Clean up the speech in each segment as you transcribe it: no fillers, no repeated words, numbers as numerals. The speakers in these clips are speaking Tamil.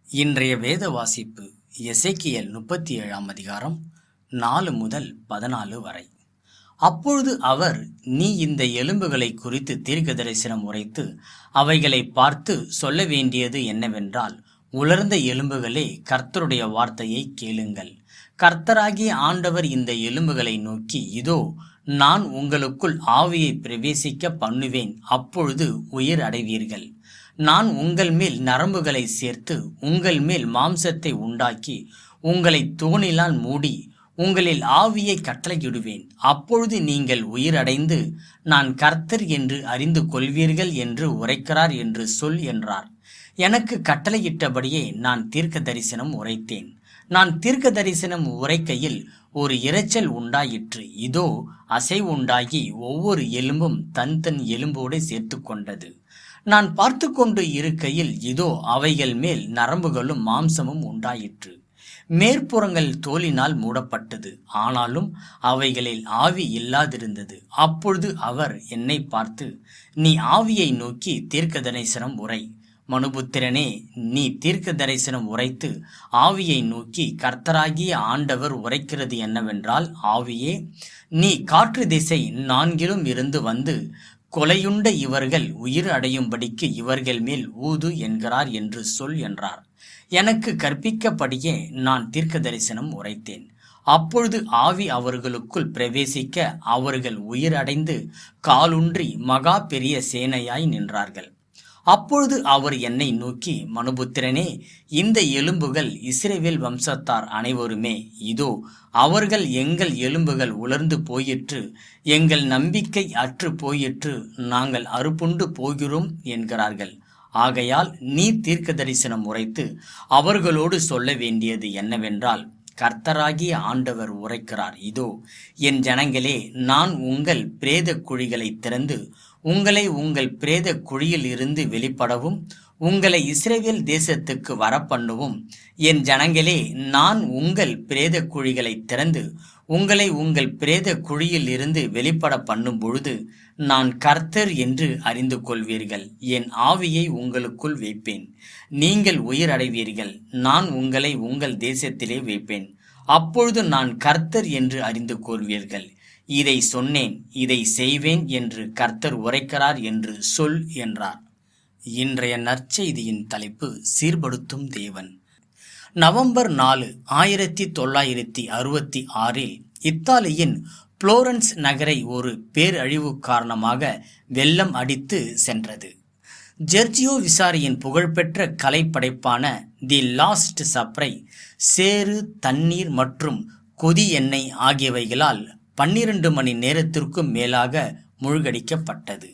இன்றைய வேத வாசிப்பு எசேக்கியேல் 37ஆம் அதிகாரம் 4 முதல் 14 வரை. அப்பொழுது அவர், நீ இந்த எலும்புகளை குறித்து தீர்க்க தரிசனம் உரைத்து அவைகளை பார்த்து சொல்ல வேண்டியது என்னவென்றால், உலர்ந்த எலும்புகளே, கர்த்தருடைய வார்த்தையை கேளுங்கள். கர்த்தராகிய ஆண்டவர் இந்த எலும்புகளை நோக்கி, இதோ நான் உங்களுக்குள் ஆவியை பிரவேசிக்க பண்ணுவேன், அப்பொழுது உயிர் அடைவீர்கள். நான் உங்கள் மேல் நரம்புகளை சேர்த்து உங்கள் மேல் மாம்சத்தை உண்டாக்கி உங்களை தோணிலால் மூடி உங்களில் ஆவியை கட்டளையிடுவேன். அப்பொழுது நீங்கள் உயிரடைந்து நான் கர்த்தர் என்று அறிந்து கொள்வீர்கள் என்று உரைக்கிறார் என்று சொல் என்றார். எனக்கு கட்டளையிட்டபடியே நான் தீர்க்க தரிசனம் உரைத்தேன். நான் தீர்க்க தரிசனம் உரைக்கையில் ஒரு இரைச்சல் உண்டாயிற்று. இதோ அசைவுண்டாகி ஒவ்வொரு எலும்பும் தன் தன் எலும்போடு சேர்த்து கொண்டது. நான் பார்த்து கொண்டு இருக்கையில் இதோ அவைகள் மேல் நரம்புகளும் மாம்சமும் உண்டாயிற்று. மேற்புறங்கள் தோலினால் மூடப்பட்டது, ஆனாலும் அவைகளில் ஆவி இல்லாதிருந்தது. அப்பொழுது அவர் என்னை பார்த்து, நீ ஆவியை நோக்கி தீர்க்க தரிசனம் உரை. மனுபுத்திரனே, நீ தீர்க்க தரிசனம் உரைத்து ஆவியை நோக்கி, கர்த்தராகிய ஆண்டவர் உரைக்கிறது என்னவென்றால், ஆவியே, நீ காற்று திசை 4லும் இருந்து வந்து கொலையுண்ட இவர்கள் உயிர் அடையும்படிக்கு இவர்கள் மேல் ஊது என்கிறார் என்று சொல் என்றார். எனக்கு கற்பிக்கப்படியே நான் தீர்க்க தரிசனம் உரைத்தேன். அப்பொழுது ஆவி அவர்களுக்குள் பிரவேசிக்க அவர்கள் உயிரடைந்து காலுன்றி மகா பெரிய சேனையாய் நின்றார்கள். அப்பொழுது அவர் என்னை நோக்கி, மனுபுத்திரனே, இந்த எலும்புகள் இஸ்ரவேல் வம்சத்தார் அனைவருமே. இதோ அவர்கள், எங்கள் எலும்புகள் உலர்ந்து போயிற்று, எங்கள் நம்பிக்கை அற்று போயிற்று, நாங்கள் அறுப்புண்டு போகிறோம் என்கிறார்கள். ஆகையால் நீ தீர்க்க தரிசனம் உரைத்து அவர்களோடு சொல்ல வேண்டியது என்னவென்றால், கர்த்தராகிய ஆண்டவர் உரைக்கிறார், இதோ என் ஜனங்களே, நான் உங்கள் பிரேத குழிகளை திறந்து உங்களை உங்கள் பிரேத குழியில் இருந்து வெளிப்படவும் உங்களை இஸ்ரவேல் தேசத்துக்கு வரப்பண்ணுவும். என் ஜனங்களே, நான் உங்கள் பிரேத குழிகளை திறந்து உங்களை உங்கள் பிரேத குழியில் இருந்து வெளிப்பட பண்ணும் பொழுது நான் கர்த்தர் என்று அறிந்து கொள்வீர்கள். என் ஆவியை உங்களுக்குள் வைப்பேன், நீங்கள் உயிர் அடைவீர்கள். நான் உங்களை உங்கள் தேசத்திலே வைப்பேன், அப்பொழுது நான் கர்த்தர் என்று அறிந்து கொள்வீர்கள். இதை சொன்னேன், இதை செய்வேன் என்று கர்த்தர் உரைக்கிறார் என்று சொல் என்றார். இன்றைய நற்செய்தியின் தலைப்பு, சீர்படுத்தும் தேவன். நவம்பர் 4, 1966 இத்தாலியின் புளோரன்ஸ் நகரை ஒரு பேரழிவு காரணமாக வெள்ளம் அடித்து சென்றது. ஜெர்ஜியோ விசாரியின் புகழ்பெற்ற கலைப்படைப்பான தி லாஸ்ட் சப்பரை சேறு, தண்ணீர் மற்றும் கொதி எண்ணெய் ஆகியவைகளால் 12 மணி நேரத்திற்கும் மேலாக மூழ்கடிக்கப்பட்டது.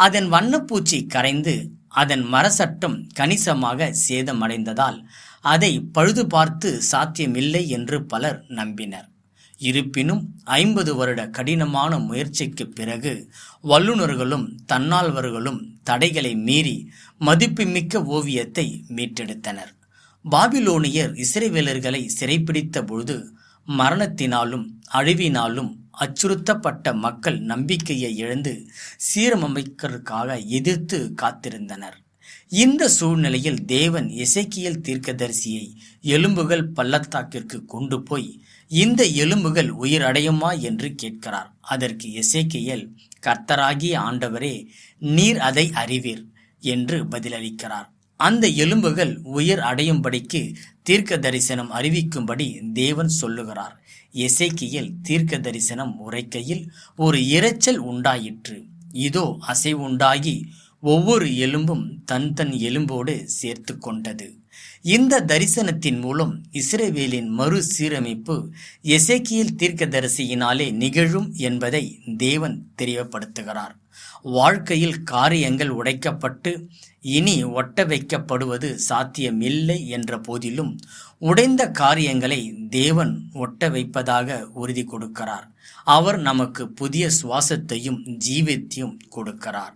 அதன் வண்ணப்பூச்சி கரைந்து அதன் மரசட்டம் கணிசமாக சேதமடைந்ததால் அதை பழுது பார்த்து சாத்தியமில்லை என்று பலர் நம்பினர். இருப்பினும் 50 வருட கடினமான முயற்சிக்கு பிறகு வல்லுநர்களும் தன்னால்வர்களும் தடைகளை மீறி மதிப்புமிக்க ஓவியத்தை மீட்டெடுத்தனர். பாபிலோனியர் இஸ்ரவேலர்களை சிறைப்பிடித்த பொழுது மரணத்தினாலும் அழிவினாலும் அச்சுறுத்தப்பட்ட மக்கள் நம்பிக்கையை இழந்து சீரமைக்கிறதுக்காக எதிர்த்து காத்திருந்தனர். இந்த சூழ்நிலையில் தேவன் எசேக்கியேல் தீர்க்கதரிசியை எலும்புகள் பள்ளத்தாக்கிற்கு கொண்டு போய், இந்த எலும்புகள் உயிர் அடையுமா என்று கேட்கிறார். அதற்கு எசேக்கியேல், கர்த்தராகிய ஆண்டவரே, நீர் அதை அறிவீர் என்று பதிலளிக்கிறார். அந்த எலும்புகள் உயிர் அடையும்படிக்கு தீர்க்க தரிசனம் அறிவிக்கும்படி தேவன் சொல்லுகிறார். எசேக்கியேல் தீர்க்க தரிசனம் உரைக்கையில் ஒரு இரைச்சல் உண்டாயிற்று. இதோ அசைவுண்டாகி ஒவ்வொரு எலும்பும் தன் தன் எலும்போடு சேர்த்து கொண்டது. இந்த தரிசனத்தின் மூலம் இஸ்ரவேலின் மறு சீரமைப்பு எசேக்கியேல் தீர்க்கதரிசியினாலே நிகழும் என்பதை தேவன் தெரியப்படுத்துகிறார். வாழ்க்கையில் காரியங்கள் உடைக்கப்பட்டு இனி ஒட்ட வைக்கப்படுவது சாத்தியமில்லை என்ற போதிலும் உடைந்த காரியங்களை தேவன் ஒட்ட வைப்பதாக உறுதி கொடுக்கிறார். அவர் நமக்கு புதிய சுவாசத்தையும் ஜீவத்தையும் கொடுக்கிறார்.